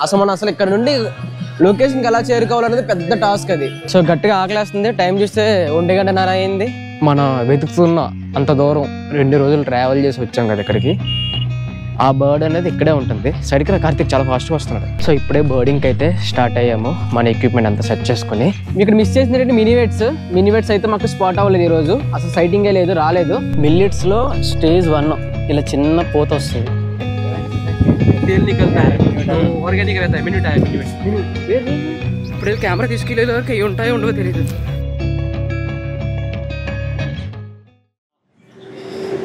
అసలు మనం అసలు ఇక్కడ నుండి లొకేషన్కి ఎలా చేరుకోవాలనేది పెద్ద టాస్క్ అది. సో గట్టిగా ఆకలేస్తుంది. టైం చూస్తే 1:30 అయింది. మన వెతుకుతున్న అంత దూరం 2 రోజులు ట్రావెల్ చేసి వచ్చాం కదా ఇక్కడికి. ఆ బర్డ్ అనేది ఇక్కడే ఉంటుంది. సరిగ్గా కార్తీక్ చాలా ఫాస్ట్గా వస్తున్నాడు. సో ఇప్పుడే బర్డింగ్కి అయితే స్టార్ట్ అయ్యాము. మన ఎక్విప్మెంట్ అంతా సెట్ చేసుకుని. ఇక్కడ మిస్ చేసినట్టు మినివేట్స్ అయితే మాకు స్పాట్ అవ్వలేదు ఈరోజు. అసలు సైటింగే లేదు, రాలేదు. మిల్లెట్స్లో స్టేజ్ 1 ఇలా చిన్న పూత వస్తుంది. ఇప్పుడు కెమెరా తీసుకెళ్ళే వరకు అవి ఉంటాయో ఉండవో తెలియదు.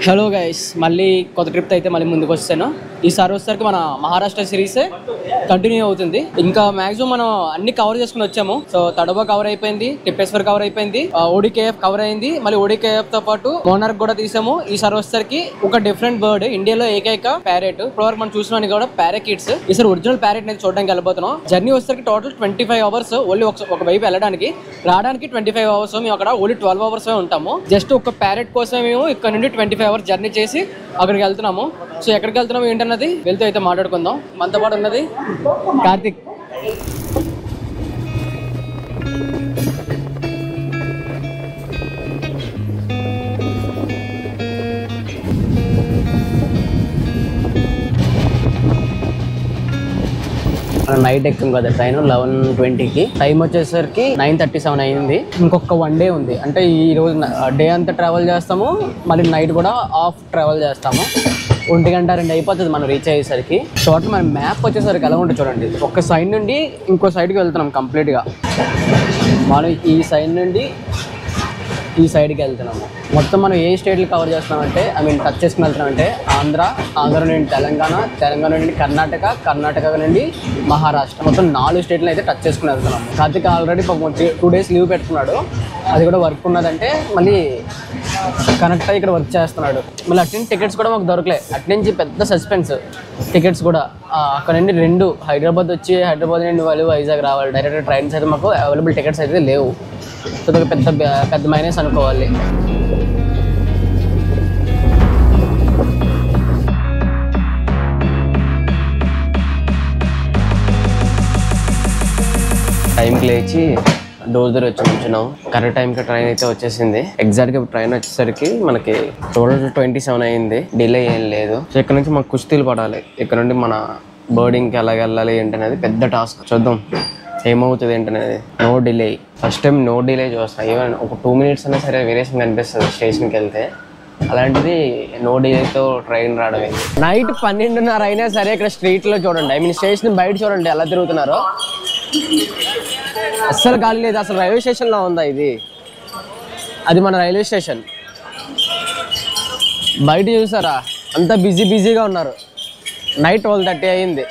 హలో గైస్, మళ్ళీ కొత్త ట్రిప్ అయితే మళ్ళీ ముందుకు వస్తాను. ఈసారి వచ్చేసరికి మన మహారాష్ట్ర సిరీసే కంటిన్యూ అవుతుంది. ఇంకా మాక్సిమం మనం అన్ని కవర్ చేసుకుని వచ్చాము. సో తడబా కవర్ అయిపోయింది, టిప్పేశ్వర్ కవర్ అయిపోయింది, ఓడికేఎఫ్ కవర్ అయింది. మళ్ళీ ఓడికేఎఫ్ తో పాటు మోనార్క్ కూడా తీసాము. ఈసారి వచ్చేసరికి ఒక డిఫరెంట్ బర్డ్, ఇండియాలో ఏకైక ప్యారెట్. ఇప్పటివరకు మనం చూసిన కూడా ప్యారాకిట్స్. ఈసారి ఒరిజినల్ ప్యారెట్ అనేది చూడడానికి వెళ్ళిపోతున్నాం. జర్నీ వచ్చేసరికి టోటల్ 25 అవర్స్. ఓన్లీ ఒక వైపు వెళ్ళడానికి, రావడానికి 25 అవర్స్. మేము అక్కడ ఓన్లీ 12 అవర్స్ ఉంటాము. జస్ట్ ఒక ప్యారెట్ కోసం మేము ఇక్కడ నుండి 25 అవర్స్ జర్నీ చేసి అక్కడికి వెళ్తున్నాము. సో ఎక్కడికి వెళ్తున్నాము ఏంటన్నది వెళ్తూ అయితే మాట్లాడుకుందాం. మనతో పాటు ఉన్నది కార్తిక్. నైట్ ఎక్కాం కదా ట్రైన్ 11:20కి. టైం వచ్చేసరికి 9:37 అయింది. ఇంకొక 1 డే ఉంది. అంటే ఈ రోజు డే అంతా ట్రావెల్ చేస్తాము, మళ్ళీ నైట్ కూడా ఆఫ్ ట్రావెల్ చేస్తాము. 1:02 అయిపోతుంది మనం రీచ్ అయ్యేసరికి. టోటల్ మన మ్యాప్ వచ్చేసరికి ఎలా ఉంటుంది చూడండి. ఒక సైడ్ నుండి ఇంకో సైడ్కి వెళ్తున్నాం కంప్లీట్గా. మనం ఈ సైడ్ నుండి ఈ సైడ్కి వెళ్తున్నాము. మొత్తం మనం ఏ స్టేట్లు కవర్ చేస్తున్నామంటే టచ్ చేసుకుని వెళ్తున్నామంటే ఆంధ్ర నుండి తెలంగాణ నుండి కర్ణాటక నుండి మహారాష్ట్ర, మొత్తం 4 స్టేట్లు అయితే టచ్ చేసుకుని వెళ్తున్నాము. కార్తీక్ ఆల్రెడీ 2 డేస్ లీవ్ పెట్టుకున్నాడు. అది కూడా వర్క్ ఉన్నదంటే మళ్ళీ కనెక్ట్ అయ్యి ఇక్కడ వర్క్ చేస్తున్నాడు. మళ్ళీ అట్నుంచి టికెట్స్ కూడా మాకు దొరకలే. అట్నుంచి పెద్ద సస్పెన్స్. టికెట్స్ కూడా అక్కడ నుండి 2 హైదరాబాద్ నుండి వాళ్ళు వైజాగ్ రావాలి. డైరెక్ట్ ట్రైన్స్ అయితే మాకు అవైలబుల్ టికెట్స్ అయితే లేవు. సో అది పెద్ద మైనస్ అనుకోవాలి. టైంకి లేచి డోర్ దగ్గర వచ్చి ఉంచున్నాం. కరెక్ట్ టైంకి ట్రైన్ అయితే వచ్చేసింది. ఎగ్జాక్ట్గా ట్రైన్ వచ్చేసరికి మనకి 27 అయింది. డిలే ఏం లేదు. సో ఇక్కడ నుంచి మాకు కుస్తీలు పడాలి. ఇక్కడ నుండి మన బర్డింగ్కి ఎలాగ వెళ్ళాలి ఏంటనేది పెద్ద టాస్క్. చూద్దాం ఏమవుతుంది ఏంటనేది. No delay. First time no delay చూస్తాం. ఈవెన్ ఒక 2 minutes అయినా సరే వేరియేషన్ కనిపిస్తుంది స్టేషన్కి వెళ్తే. అలాంటిది నో డిలేతో ట్రైన్ రావడమే. నైట్ 12:30 అయినా సరే ఇక్కడ స్ట్రీట్లో చూడండి, స్టేషన్ బయట చూడండి ఎలా తిరుగుతున్నారో. అస్సలు గాలి లేదు. అసలు రైల్వే స్టేషన్లో ఉందా ఇది? అది మన రైల్వే స్టేషన్. బయట చూసారా అంతా బిజీగా ఉన్నారు. నైట్ 12:30 అయింది.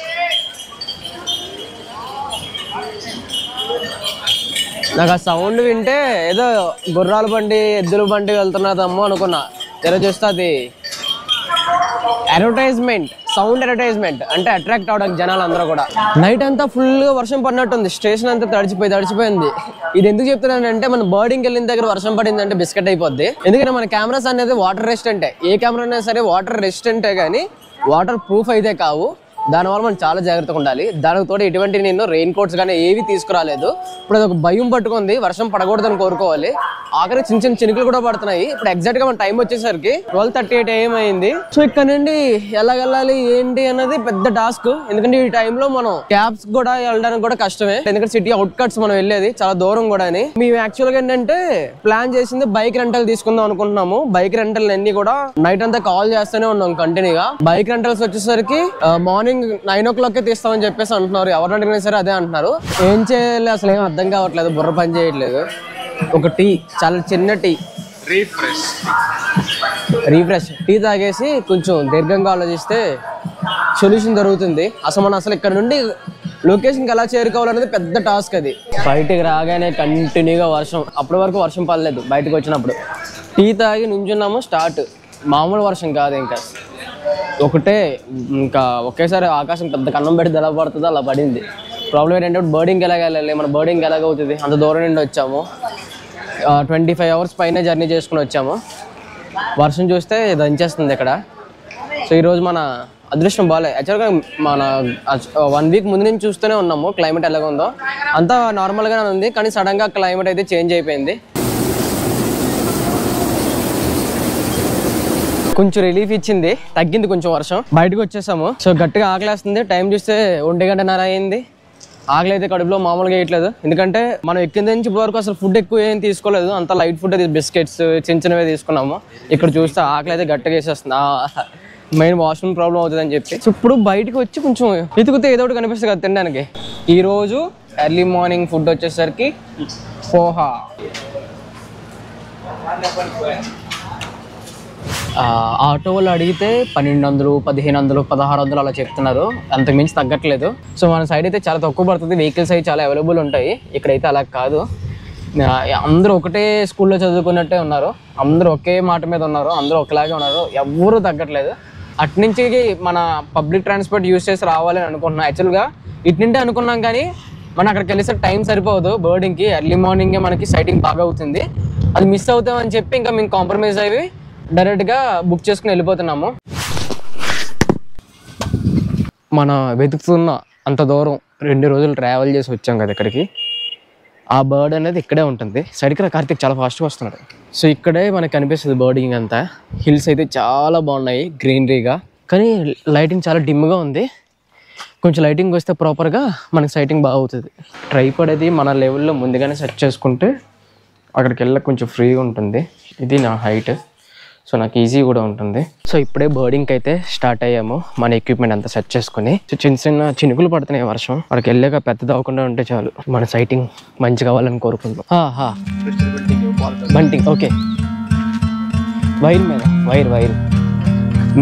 నాకు ఆ సౌండ్ వింటే ఏదో గుర్రాల బండి ఎద్దుల బండి వెళ్తున్నదమ్మో అనుకున్నా. తెర చూస్తే అది అడ్వర్టైజ్మెంట్, సౌండ్ అడ్వర్టైజ్మెంట్. అంటే అట్రాక్ట్ అవడానికి జనాలు అందరూ కూడా. నైట్ అంతా ఫుల్గా వర్షం పడినట్టుంది. స్టేషన్ అంతా తడిచిపోయింది. ఇది ఎందుకు చెప్తున్నానంటే మన బర్డింగ్కి వెళ్ళిన దగ్గర వర్షం పడింది అంటే బిస్కెట్ అయిపోద్ది. ఎందుకంటే మన కెమెరాస్ అనేది వాటర్ రెసిస్టెంటే. ఏ కెమెరా అయినా సరే వాటర్ రెసిస్టెంటే కానీ వాటర్ ప్రూఫ్ అయితే కావు. దానివల్ల మనం చాలా జాగ్రత్తగా ఉండాలి. దానికి తోడు ఎటువంటి నేను రెయిన్ కోట్స్ కానీ ఏవి తీసుకురాలేదు. ఇప్పుడు అదొక భయం పట్టుకుంది. వర్షం పడకూడదని కోరుకోవాలి. ఆఖరి చిన్న చినుకులు కూడా పడుతున్నాయి. ఇప్పుడు ఎగ్జాక్ట్ గా మన టైం వచ్చేసరికి 12:38 AM అయింది. సో ఇక్కడ నుండి ఎలా వెళ్ళాలి ఏంటి అన్నది పెద్ద టాస్క్. ఎందుకంటే ఈ టైంలో మనం క్యాబ్స్ కూడా వెళ్ళడానికి కూడా కష్టమే. ఎందుకంటే సిటీ అవుట్ కట్స్ మనం వెళ్ళేది చాలా దూరం కూడా. మేము యాక్చువల్ గా ఏంటంటే ప్లాన్ చేసింది బైక్ రెంటల్ తీసుకుందాం అనుకుంటున్నాము. బైక్ రెంటల్ అన్ని కూడా నైట్ అంతా కాల్ చేస్తూనే ఉన్నాం కంటిన్యూగా. బైక్ రెంటల్స్ వచ్చేసరికి మార్నింగ్ 9 o'clock తీస్తామని చెప్పేసి అంటున్నారు. ఎవరు అడిగినా సరే అదే అంటున్నారు. ఏం చేయాలి అసలు ఏం అర్థం కావట్లేదు. బుర్ర పని చేయట్లేదు. ఒక టీ, చాలా చిన్న టీ, రీఫ్రెష్ టీ తాగేసి కొంచెం దీర్ఘంగా ఆలోచిస్తే సొల్యూషన్ దొరుకుతుంది. అసలు ఇక్కడ నుండి లొకేషన్కి ఎలా చేరుకోవాలనేది పెద్ద టాస్క్ అది. బయటికి రాగానే కంటిన్యూగా వర్షం. అప్పటి వరకు వర్షం పడలేదు. బయటకు వచ్చినప్పుడు టీ తాగి నుంచున్నాము. స్టార్ట్. మామూలు వర్షం కాదు. ఇంకా ఒకేసారి ఆకాశం పెద్ద కన్నం పెడితే ఎలా పడుతుందో అలా పడింది. ప్రాబ్లం ఏంటంటే బర్డింగ్కి ఎలాగ వెళ్ళాలి, మన బర్డింగ్ ఎలాగవుతుంది. అంత దూరం నుండి వచ్చాము. 25 hours పైన జర్నీ చేసుకుని వచ్చాము. వర్షం చూస్తే దంచేస్తుంది ఇక్కడ. సో ఈరోజు మన అదృష్టం బాగాలే. యాక్చువల్గా మన 1 వీక్ ముందు నుంచి చూస్తూనే ఉన్నాము క్లైమేట్ ఎలాగ ఉందో, అంతా నార్మల్గానే ఉంది. కానీ సడన్గా క్లైమేట్ అయితే చేంజ్ అయిపోయింది. కొంచెం రిలీఫ్ ఇచ్చింది, తగ్గింది కొంచెం వర్షం. బయటకు వచ్చేసాము. సో గట్టిగా ఆకలేస్తుంది. టైం చూస్తే 1:30 అయింది. ఆకలి అయితే కడుపులో మామూలుగా వేయట్లేదు. ఎందుకంటే మనం ఎక్కింది నుంచి వరకు అసలు ఫుడ్ ఎక్కువ ఏం తీసుకోలేదు, అంత లైట్ ఫుడ్, బిస్కెట్స్ చిన్న చిన్నవే తీసుకున్నాము. ఇక్కడ చూస్తే ఆకలి అయితే గట్టిగా వేసేస్తుంది. మెయిన్ వాష్రూమ్ ప్రాబ్లం అవుతుంది అని చెప్పి. సో ఇప్పుడు బయటకు వచ్చి కొంచెం వెతుకుతే ఏదో ఒకటి కనిపిస్తుంది కదా తినడానికి. ఈరోజు ఎర్లీ మార్నింగ్ ఫుడ్ వచ్చేసరికి పోహా. ఆటో వాళ్ళు అడిగితే 1200, 1500, 1600 అలా చెప్తున్నారు. అంతకుమించి తగ్గట్లేదు. సో మన సైడ్ అయితే చాలా తక్కువ పడుతుంది, వెహికల్స్ అయితే చాలా అవైలబుల్ ఉంటాయి. ఇక్కడైతే అలా కాదు. అందరూ ఒకటే స్కూల్లో చదువుకున్నట్టే ఉన్నారు, అందరూ ఒకే మాట మీద ఉన్నారు, అందరూ ఒకలాగే ఉన్నారు, ఎవ్వరూ తగ్గట్లేదు. అట్నుంచి మన పబ్లిక్ ట్రాన్స్పోర్ట్ యూజ్ చేసి రావాలని అనుకుంటున్నాం. యాక్చువల్గా ఇటు నుండి అనుకున్నాం, కానీ మనం అక్కడికి వెళ్ళేసే టైం సరిపోదు బర్డింగ్కి. ఎర్లీ మార్నింగే మనకి సైటింగ్ బాగా అవుతుంది. అది మిస్ అవుతామని చెప్పి ఇంకా మేము కాంప్రమైజ్ అయ్యి డైరెక్ట్గా బుక్ చేసుకుని వెళ్ళిపోతున్నాము. మన వెతుకుతున్న అంత దూరం 2 రోజులు ట్రావెల్ చేసి వచ్చాం కదా ఇక్కడికి. ఆ బర్డ్ అనేది ఇక్కడే ఉంటుంది. సైడ్కి కార్తీక్ చాలా ఫాస్ట్గా వస్తున్నాడు. సో ఇక్కడే మనకు కనిపిస్తుంది బర్డింగ్ అంతా. హిల్స్ అయితే చాలా బాగున్నాయి గ్రీనరీగా, కానీ లైటింగ్ చాలా డిమ్గా ఉంది. కొంచెం లైటింగ్ వస్తే ప్రాపర్గా మనకి సైటింగ్ బాగా అవుతుంది. ట్రైపాడ్ అది మన లెవెల్లో ముందుగానే సెట్ చేసుకుంటే అక్కడికి వెళ్ళక కొంచెం ఫ్రీగా ఉంటుంది. ఇది నా హైట్, సో నాకు ఈజీ కూడా ఉంటుంది. సో ఇప్పుడే బర్డింగ్కి అయితే స్టార్ట్ అయ్యాము. మన ఎక్విప్మెంట్ అంతా సెట్ చేసుకుని. సో చిన్న చిన్న చినుకులు పడుతున్నాయి వర్షం. అక్కడికి వెళ్ళాక పెద్దది అవ్వకుండా ఉంటే చాలు, మన సైటింగ్ మంచిగా కావాలని కోరుకుంటాం. బంటింగ్ ఓకే, వైర్ మీద వైర్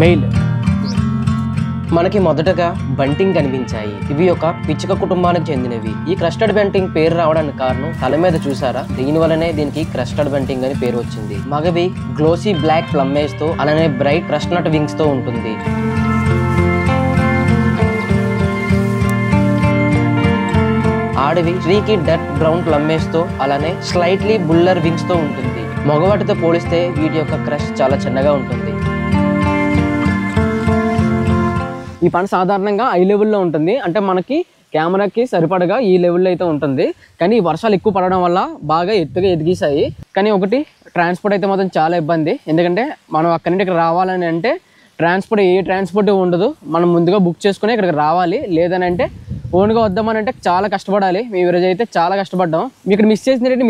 మెయిల్. మనకి మొదటగా బంటింగ్ కనిపించాయి. ఇవి ఒక పిచ్చుక కుటుంబానికి చెందినవి. ఈ క్రస్టెడ్ బంటింగ్ పేరు రావడానికి కారణం తల మీద చూసారా, దీని వల్లనే దీనికి క్రస్టెడ్ బంటింగ్ అని పేరు వచ్చింది. మగవి గ్లోసీ బ్లాక్ ప్లమ్మేజ్ తో అలానే బ్రైట్ క్రస్ట్నట్ వింగ్స్ తో ఉంటుంది. ఆడవి స్ట్రీకీ డర్ట్ బ్రౌన్ ప్లమ్మేజ్ తో అలానే స్లైట్లీ బుల్లర్ వింగ్స్ తో ఉంటుంది. మగవాటితో పోలిస్తే వీటి యొక్క క్రష్ చాలా చిన్నగా ఉంటుంది. ఈ పంట సాధారణంగా ఐ లెవెల్లో ఉంటుంది, అంటే మనకి కెమెరాకి సరిపడగా ఈ లెవెల్లో అయితే ఉంటుంది. కానీ ఈ వర్షాలు ఎక్కువ పడడం వల్ల బాగా ఎత్తుగా ఎదిగేసాయి. కానీ ఒకటి ట్రాన్స్పోర్ట్ అయితే మాత్రం చాలా ఇబ్బంది. ఎందుకంటే మనం అక్కడి నుండి ఇక్కడ రావాలని అంటే ఏ ట్రాన్స్పోర్ట్ ఉండదు. మనం ముందుగా బుక్ చేసుకుని ఇక్కడికి రావాలి. లేదని అంటే ఓన్గా వద్దామని అంటే చాలా కష్టపడాలి. మేము ఈరోజు అయితే చాలా కష్టపడ్డాం. మీ ఇక్కడ మిస్ చేసినట్టు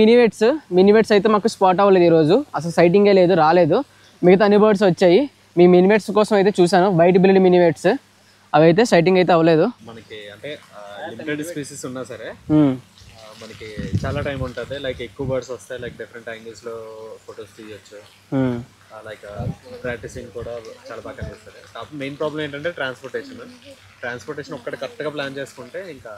మినివేట్స్ అయితే మాకు స్పాట్ అవ్వలేదు ఈరోజు. అసలు సైటింగే లేదు, రాలేదు. మిగతా అన్ని బర్డ్స్ వచ్చాయి. మీ మినివేట్స్ కోసం అయితే చూసాను, వైట్ బిల్డ్ మినివేట్స్. అవి అయితే సైటింగ్ అయితే అవ్వలేదు. మనకి అంటే లిమిటెడ్ స్పీసీస్ ఉన్నా సరే మనకి చాలా టైం ఉంటుంది. లైక్ ఎక్కువ బర్డ్స్ వస్తాయి, లైక్ డిఫరెంట్ యాంగిల్స్ లో ఫొటోస్ తీయచ్చు. లైక్ ప్రాక్టీసింగ్ కూడా చాలా బాగా కనిపిస్తుంది. కాకపోతే మెయిన్ ప్రాబ్లం ఏంటంటే ట్రాన్స్పోర్టేషన్ ఒక్కటి కరెక్ట్గా ప్లాన్ చేసుకుంటే ఇంకా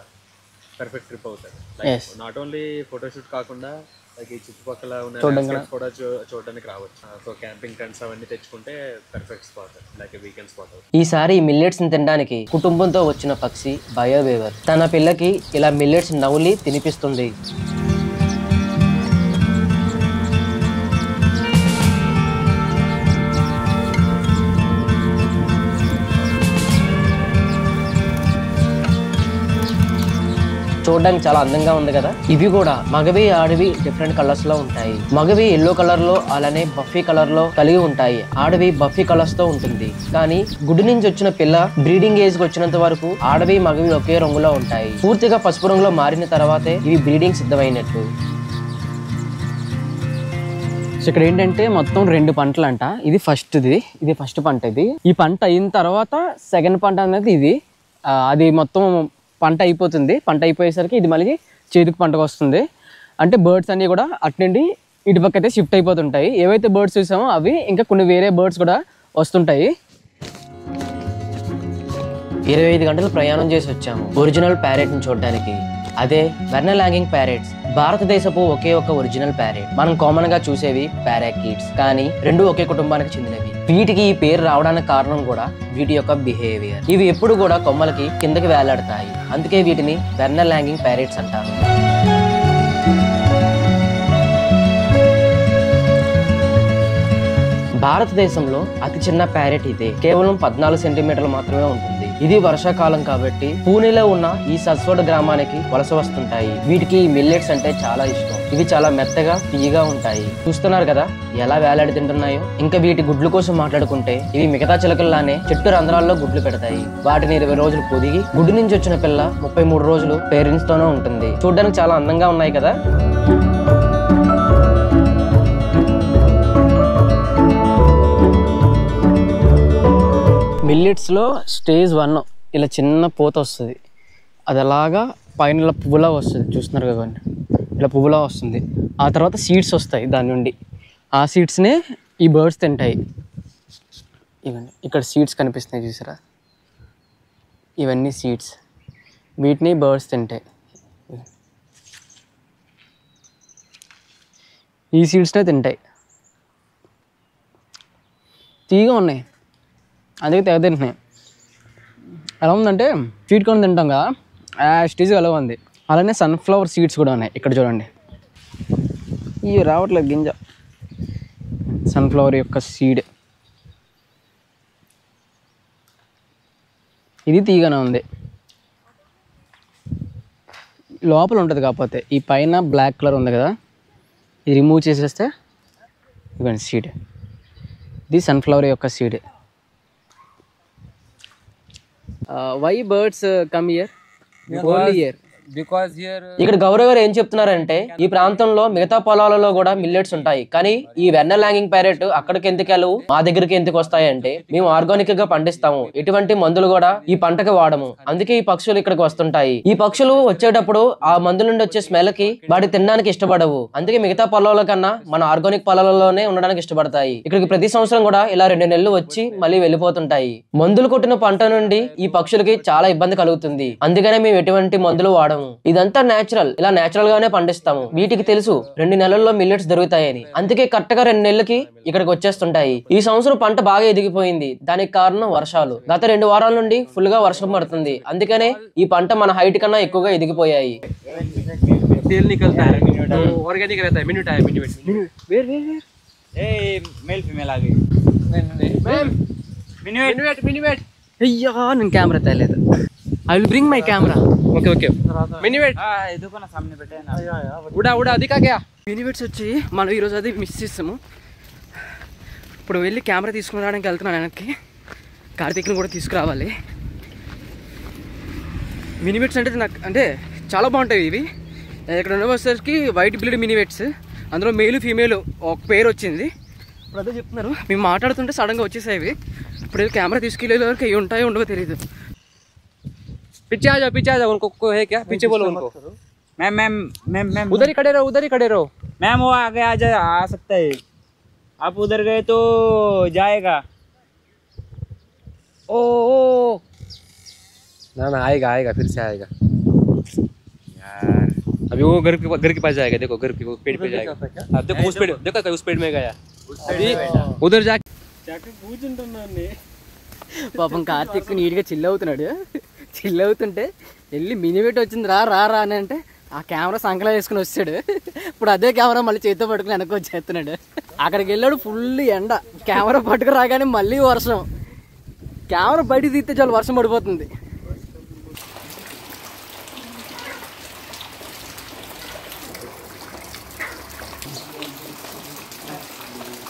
పర్ఫెక్ట్ ట్రిప్ అవుతుంది. లైక్ నాట్ ఓన్లీ ఫోటోషూట్ కాకుండా లైక్ ఈ చుట్టుపక్కల ఉన్న కూడా చూడడానికి రావచ్చు. సో క్యాంపింగ్ టెంట్స్ అవన్నీ తెచ్చుకుంటే perfect spot, like weekend spot. ఈసారి మిల్లెట్స్ ని తినడానికి కుటుంబంతో వచ్చిన పక్షి బయోవేవర్ తన పిల్లకి ఇలా మిల్లెట్స్ నవ్వులి తినిపిస్తుంది. చూడడానికి చాలా అందంగా ఉంది కదా. ఇవి కూడా మగవి ఆడవి డిఫరెంట్ కలర్స్ లో ఉంటాయి. మగవి ఎల్లో కలర్ లో అలానే బఫీ కలర్ లో కలిగి ఉంటాయి. ఆడవి బఫీ కలర్స్ తో ఉంటుంది. కానీ గుడి నుంచి వచ్చిన పిల్ల బ్రీడింగ్ ఏజ్ కి వచ్చినంత వరకు ఆడవి మగవి ఒకే రంగులో ఉంటాయి. పూర్తిగా పసుపు రంగులో మారిన తర్వాతే ఇవి బ్రీడింగ్ సిద్ధమైనట్టు. ఇక్కడ ఏంటంటే మొత్తం 2 పంటలు అంట. ఇది ఫస్ట్ పంట. ఈ పంట అయిన తర్వాత సెకండ్ పంట అనేది ఇది. అది మొత్తం పంట అయిపోతుంది. పంట అయిపోయేసరికి ఇది మళ్ళీ చేతికి పంటకు వస్తుంది. అంటే బర్డ్స్ అన్నీ కూడా అటు నుండి ఇటు పక్క అయితే షిఫ్ట్ అయిపోతుంటాయి. ఏవైతే బర్డ్స్ చూసామో అవి ఇంకా కొన్ని వేరే బర్డ్స్ కూడా వస్తుంటాయి. 25 గంటలు ప్రయాణం చేసి వచ్చాము ఒరిజినల్ ప్యారెట్ని చూడడానికి. అదే వెర్నల్ హ్యాంగింగ్ ప్యారెట్స్. భారతదేశపు ఒకే ఒక ఒరిజినల్ ప్యారెట్. మనం కామన్ గా చూసేవి ప్యారాకీట్స్, కానీ 2 ఒకే కుటుంబానికి చెందినవి. వీటికి ఈ పేరు రావడానికి కారణం కూడా వీటి యొక్క బిహేవియర్. ఇవి ఎప్పుడు కూడా కొమ్మలకి కిందకి వేలాడతాయి. అందుకే వీటిని వెర్నల్ హ్యాంగింగ్ ప్యారెట్స్ అంటారు. భారతదేశంలో అతి చిన్న ప్యారెట్ ఇదే, కేవలం 14 సెంటీమీటర్లు మాత్రమే ఉంటుంది. ఇది వర్షాకాలం కాబట్టి పూణేలో ఉన్న ఈ సస్వర్డ్ గ్రామానికి వలస వస్తుంటాయి. వీటికి మిల్లెట్స్ అంటే చాలా ఇష్టం. ఇవి చాలా మెత్తగా తీయగా ఉంటాయి. చూస్తున్నారు కదా ఎలా వేలాడి తింటున్నాయో. ఇంకా వీటి గుడ్లు కోసం మాట్లాడుకుంటే ఇవి మిగతా చిలకల్లానే చెట్టు రంధ్రాల్లో గుడ్లు పెడతాయి. వాటిని 20 రోజులు పొదిగి గుడ్డు నుంచి వచ్చిన పిల్ల 33 రోజులు పేరెంట్స్ తోనే ఉంటుంది. చూడడానికి చాలా అందంగా ఉన్నాయి కదా. మిల్లెట్స్లో స్టేజ్ 1 ఇలా చిన్న పూత వస్తుంది. అది అలాగా పైన ఇలా పువ్వులా వస్తుంది. చూస్తున్నారు కదా, ఇలా పువ్వులా వస్తుంది. ఆ తర్వాత సీడ్స్ వస్తాయి దాని నుండి. ఆ సీడ్స్నే ఈ బర్డ్స్ తింటాయి. ఇవన్నీ ఇక్కడ సీడ్స్ కనిపిస్తున్నాయి చూసారా, ఇవన్నీ సీడ్స్. వీటిని బర్డ్స్ తింటాయి. ఈ సీడ్స్నే తింటాయి. తీగా ఉన్నాయి, అందుకే తెగ తింటున్నాయి. ఎలా ఉందంటే స్వీట్ కార్న్ తింటాం కదా, స్టేజ్ ఎలా ఉంది. అలానే సన్ఫ్లవర్ సీడ్స్ కూడా ఉన్నాయి. ఇక్కడ చూడండి, ఇవి రావట్లేదు గింజ. సన్ఫ్లవర్ యొక్క సీడ్ ఇది తీగానే ఉంది. లోపల ఉంటుంది కాకపోతే ఈ పైన బ్లాక్ కలర్ ఉంది కదా, ఇది రిమూవ్ చేసేస్తే ఇవ్వండి సీడ్. ఇది సన్ఫ్లవర్ యొక్క seed. Why birds come here only here? because here ఇక్కడ గౌరవ్ గారు ఏం చెప్తున్నారంటే ఈ ప్రాంతంలో మిగతా పొలాలలో కూడా మిల్లెట్స్ ఉంటాయి, కానీ ఈ వెన్నెల ల్యాంగింగ్ ప్యారెట్ అక్కడికి ఎందుకు వెళ్ళవు, మా దగ్గరికి ఎందుకు వస్తాయి అంటే మేము ఆర్గానిక్ గా పండిస్తాము, ఎటువంటి మందులు కూడా ఈ పంటకి వాడము, అందుకే ఈ పక్షులు ఇక్కడికి వస్తుంటాయి. ఈ పక్షులు వచ్చేటప్పుడు ఆ మందుల నుండి వచ్చే స్మెల్ కి వాటి తినడానికి ఇష్టపడవు, అందుకే మిగతా పొలాల కన్నా మన ఆర్గానిక్ పొలాలలోనే ఉండడానికి ఇష్టపడతాయి. ఇక్కడికి ప్రతి సంవత్సరం కూడా ఇలా 2 నెలలు వచ్చి మళ్ళీ వెళ్ళిపోతుంటాయి. మందులు కొట్టిన పంట నుండి ఈ పక్షులకి చాలా ఇబ్బంది కలుగుతుంది, అందుకనే మేము ఎటువంటి మందులు వాడము. ఇదంతా నేచురల్, ఇలా నేచురల్ గానే పండిస్తాము. వీటికి తెలుసు 2 నెలల్లో మిల్లెట్స్ దొరుకుతాయని, అందుకే కరెక్ట్ గా 2 నెలలకి ఇక్కడికి వచ్చేస్తుంటాయి. ఈ సంవత్సరం పంట బాగా ఎదిగిపోయింది, దానికి కారణం వర్షాలు. గత 2 వారాల నుండి ఫుల్ గా వర్షం పడుతుంది, అందుకనే ఈ పంట మన హైట్ కన్నా ఎక్కువగా ఎదిగిపోయాయి. तेल निकलता है तो ऑर्गेनिक रहता है. मिनट है मिनट వేర్ ए मेल फीमेल आ गई मिनट అయ్యా నేను కెమెరా తేలేదు. I will bring my camera. Okay okay minute हां देखो ना सामने बैठे हैं ना उड़ा उड़ा दिखा क्या మినివేట్స్ వచ్చి మనం ఈరోజు అది మిస్ చేస్తాము. ఇప్పుడు వెళ్ళి కెమెరా తీసుకుని రావడానికి వెళ్తున్నాను వెనక్కి. కార్తీక్ని కూడా తీసుకురావాలి. మినివేట్స్ అంటే నాకు అంటే చాలా బాగుంటాయి ఇవి. ఇక్కడ యూనివర్సిటీకి వైట్ బ్లడ్ మినివేట్స్, అందులో మేలు ఫీమేల్ ఒక పేరు వచ్చింది. ఇప్పుడు అదే చెప్తున్నారు, మేము మాట్లాడుతుంటే సడన్గా వచ్చేసాయి ఇవి. ఇప్పుడు కెమెరా తీసుకెళ్ళే వరకు అవి ఉంటాయో ఉండవో తెలియదు. पीछे आ जाओ उनको को है क्या पीछे बोलो उनको. मैम उधर ही खड़े रहो मैम वो आगे आ सकता है. आप उधर गए तो जाएगा. ओ ना आएगा फिर से आएगा यार. अभी वो घर के पास जाएगा. देखो घर के पेड़ पे जाएगा. अब देखो उस पेड़ में गया. अभी उधर जाके కూర్చుంటున్నాను. పాపం కార్తీక్ నీట్గా చిల్ అవుతుంటే వెళ్ళి మినివేట్ వచ్చింది రా అని అంటే ఆ కెమెరా సంకలా వేసుకుని వచ్చాడు. ఇప్పుడు అదే కెమెరా మళ్ళీ చేతితో పట్టుకుని వెనక్కి వచ్చేస్తున్నాడు. అక్కడికి వెళ్ళాడు, ఫుల్ ఎండ. కెమెరా పట్టుకు రాగానే మళ్ళీ వర్షం. కెమెరా బయటికి తీస్తే చాలు వర్షం పడిపోతుంది.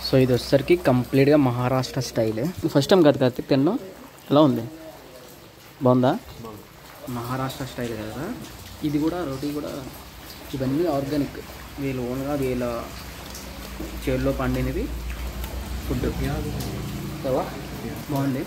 సో ఇది వచ్చేసరికి కంప్లీట్గా మహారాష్ట్ర స్టైల్. ఫస్ట్ టైం కాదు కార్తీక్ తిన్నాం. ఎలా ఉంది, బాగుందా? మహారాష్ట్ర స్టైల్ కదా ఇది కూడా. రోటీ కూడా ఇవన్నీ ఆర్గానిక్, వీళ్ళు ఓన్గా వీళ్ళ చేల్లో పండినవి ఫుడ్. బాగుంది.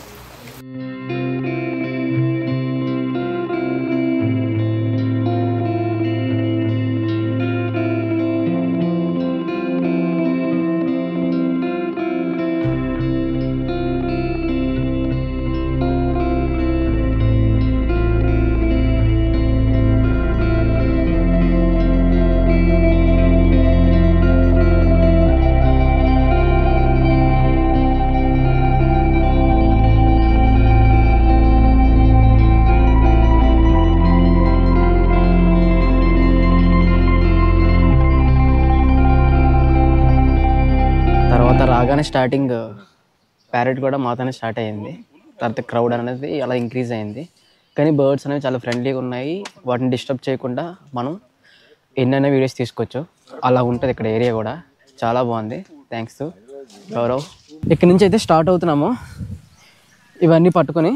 రాగానే స్టార్టింగ్ ప్యారెట్ కూడా మాతోనే స్టార్ట్ అయ్యింది. తర్వాత క్రౌడ్ అనేది అలా ఇంక్రీజ్ అయింది. కానీ బర్డ్స్ అనేవి చాలా ఫ్రెండ్లీగా ఉన్నాయి. వాటిని డిస్టర్బ్ చేయకుండా మనం ఎన్నైనా వీడియోస్ తీసుకోవచ్చు. అలా ఉంటుంది ఇక్కడ ఏరియా కూడా. చాలా బాగుంది. థ్యాంక్స్ గౌరవ్. ఇక్కడి నుంచి అయితే స్టార్ట్ అవుతున్నాము. ఇవన్నీ పట్టుకొని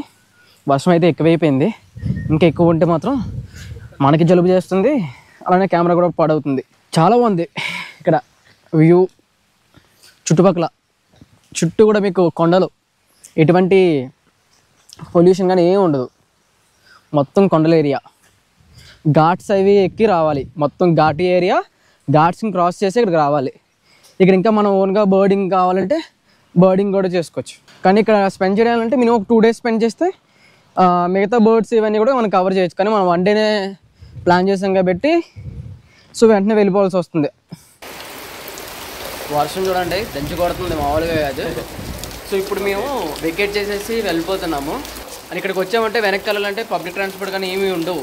వర్షం అయితే ఎక్కువైపోయింది. ఇంకా ఎక్కువ ఉంటే మాత్రం మనకి జలుబు చేస్తుంది, అలానే కెమెరా కూడా పాడవుతుంది. చాలా బాగుంది ఇక్కడ వ్యూ. చుట్టుపక్కల చుట్టూ కూడా మీకు కొండలు, ఎటువంటి పొల్యూషన్ కానీ ఏమి ఉండదు. మొత్తం కొండల ఏరియా. ఘాట్స్ అవి ఎక్కి రావాలి. మొత్తం ఘాట్ ఏరియా. ఘాట్స్ని క్రాస్ చేసి ఇక్కడికి రావాలి. ఇక్కడ ఇంకా మనం ఓన్గా బర్డింగ్ కావాలంటే బర్డింగ్ కూడా చేసుకోవచ్చు. కానీ ఇక్కడ స్పెండ్ చేయాలంటే మినిమం ఒక 2 days స్పెండ్ చేస్తే మిగతా బర్డ్స్ ఇవన్నీ కూడా మనం కవర్ చేయొచ్చు. కానీ మనం 1 dayనే ప్లాన్ చేసాం కాబట్టి సో వెంటనే వెళ్ళిపోవాల్సి వస్తుంది. వర్షం చూడండి దంచి కొడుతుంది, మామూలుగా కాదు. సో ఇప్పుడు మేము వెకేట్ చేసేసి వెళ్ళిపోతున్నాము. అని ఇక్కడికి వచ్చామంటే వెనక్కి వెళ్ళాలంటే పబ్లిక్ ట్రాన్స్పోర్ట్ కానీ ఏమీ ఉండవు.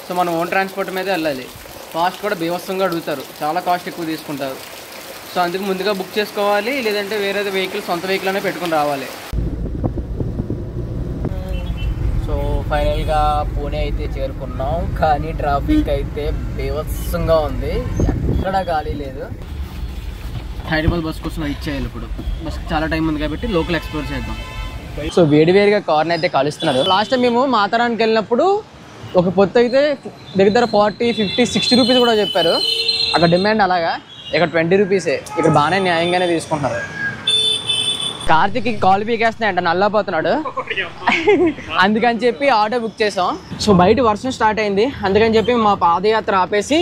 సో మనం ఓన్ ట్రాన్స్పోర్ట్ మీదే వెళ్ళాలి. కాస్ట్ కూడా బీభత్సంగా అడుగుతారు, చాలా కాస్ట్ ఎక్కువ తీసుకుంటారు. సో అందుకు ముందుగా బుక్ చేసుకోవాలి, లేదంటే వేరే వెహికల్, సొంత వెహికల్ అనే పెట్టుకుని రావాలి. సో ఫైనల్గా పూణే అయితే చేరుకున్నాం. కానీ ట్రాఫిక్ అయితే బీభత్సంగా ఉంది, ఎక్కడా ఖాళీ లేదు. హైదరాబాద్ బస్ కోసం వెయిట్ చేయాలి. ఇప్పుడు బస్కి చాలా టైం ఉంది కాబట్టి లోకల్ ఎక్స్ప్లోర్ చేద్దాం. సో వేడివేడిగా కార్న్ అయితే కాలుస్తున్నారు. లాస్ట్ టైం మేము మాతరానికి వెళ్ళినప్పుడు ఒక పొత్తు అయితే దగ్గర 40, 50, 60 రూపీస్ కూడా చెప్పారు. అక్కడ డిమాండ్ అలాగా. ఇక్కడ 20 రూపీసే. ఇక్కడ బాగానే న్యాయంగానే తీసుకుంటున్నారు. కార్తీక్కి కాల్ పీకేస్తున్నాయంట, నల్లపోతున్నాడు. అందుకని చెప్పి ఆటో బుక్ చేసాం. సో బయట వర్షం స్టార్ట్ అయింది, అందుకని చెప్పి మా పాదయాత్ర ఆపేసి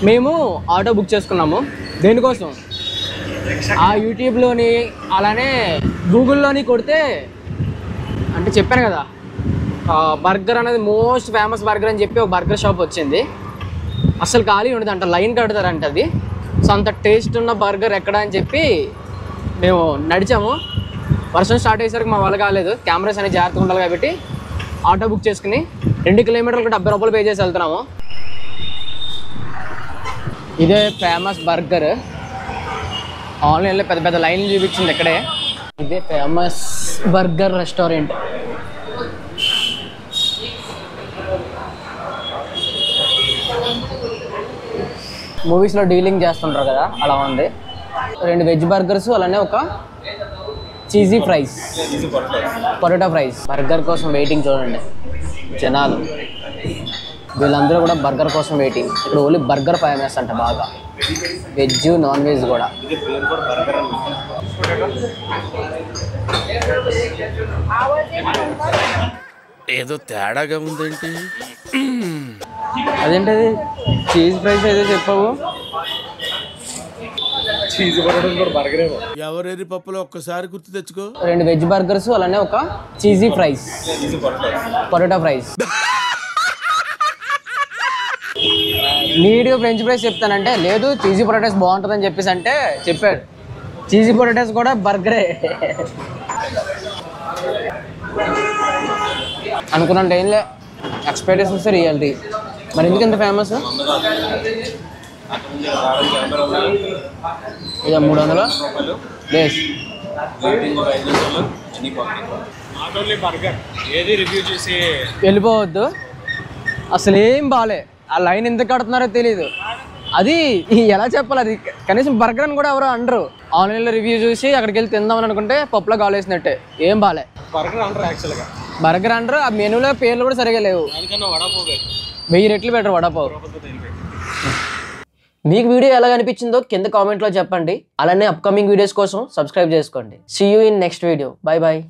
మేము ఆటో బుక్ చేసుకున్నాము. దేనికోసం? ఆ యూట్యూబ్లోని అలానే గూగుల్లోని కొడితే అంటే చెప్పాను కదా, బర్గర్ అనేది మోస్ట్ ఫేమస్ బర్గర్ అని చెప్పి ఒక బర్గర్ షాప్ వచ్చింది. అసలు ఖాళీ ఉండదు అంట, లైన్ కడతారంట అది. సో అంత టేస్ట్ ఉన్న బర్గర్ ఎక్కడ అని చెప్పి మేము నడిచాము. వర్షం స్టార్ట్ అయ్యేసరికి మా వల్ల కాలేదు, కెమెరాస్ అనేది జాగ్రత్తగా ఉండాలి కాబట్టి ఆటో బుక్ చేసుకుని 2 కిలోమీటర్లకు 70 రూపాయలు పే చేసి వెళ్తున్నాము. ఇదే ఫేమస్ బర్గర్. ఆన్లైన్లో పెద్ద పెద్ద లైన్లు చూపించింది ఇక్కడే. ఇదే ఫేమస్ బర్గర్ రెస్టారెంట్. మూవీస్లో డీలింగ్ చేస్తుంటారు కదా, అలా ఉంది. 2 వెజ్ బర్గర్స్, అలానే ఒక cheesy fries, potato fries. Burger కోసం వెయిటింగ్ చూడండి జనాలు. వీళ్ళందరూ కూడా బర్గర్ కోసం వెయిటింగ్. ఇక్కడ ఓన్లీ బర్గర్ ఫేమస్ అంట బాగా, వెజ్ నాన్ వెజ్ కూడా. ఏదో తేడాగా ఉందేంటి? అదేంటది చీజ్ ఫ్రైస్ ఏదో చెప్పావు. ఎవరెరి పప్పులో ఒక్కసారి గుర్తు తెచ్చుకో. 2 వెజ్ బర్గర్స్, అలానే ఒక చీజీ ఫ్రైస్, పొటాటో ఫ్రైస్. నీట్గా ఫ్రెంచ్ ఫ్రైస్ చెప్తానంటే లేదు చీజీ పొటాటోస్ బాగుంటుందని చెప్పేసి అంటే చెప్పాడు. చీజీ పొటాటోస్ కూడా బర్గరే అనుకున్నంటే ఏం లే, ఎక్స్పెక్టేషన్స్ రియాలిటీ. మరి ఎందుకు ఇంత ఫేమస్? ఇక 300 ప్లేస్. వెళ్ళిపోవద్దు, అసలు ఏం బాలే. ఆ లైన్ ఎందుకు కడుతున్నారో తెలీదు. అది ఎలా చెప్పాలి, అది కనీసం బర్గర్ అని కూడా ఎవరో అనరు. ఆన్లైన్లో రివ్యూ చూసి అక్కడికి వెళ్ళి తిందామని అనుకుంటే పప్పులో కాలేసినట్టే, ఏం బాలే. బర్గర్ అంటారు, ఆ మెనూలో పేర్లు కూడా సరిగా లేవు. 1000 రెట్లు బెటర్ వడాపావ్. మీకు వీడియో ఎలా అనిపించిందో కింద కామెంట్లో చెప్పండి. అలానే అప్కమింగ్ వీడియోస్ కోసం సబ్స్క్రైబ్ చేసుకోండి. See you in next video. Bye bye.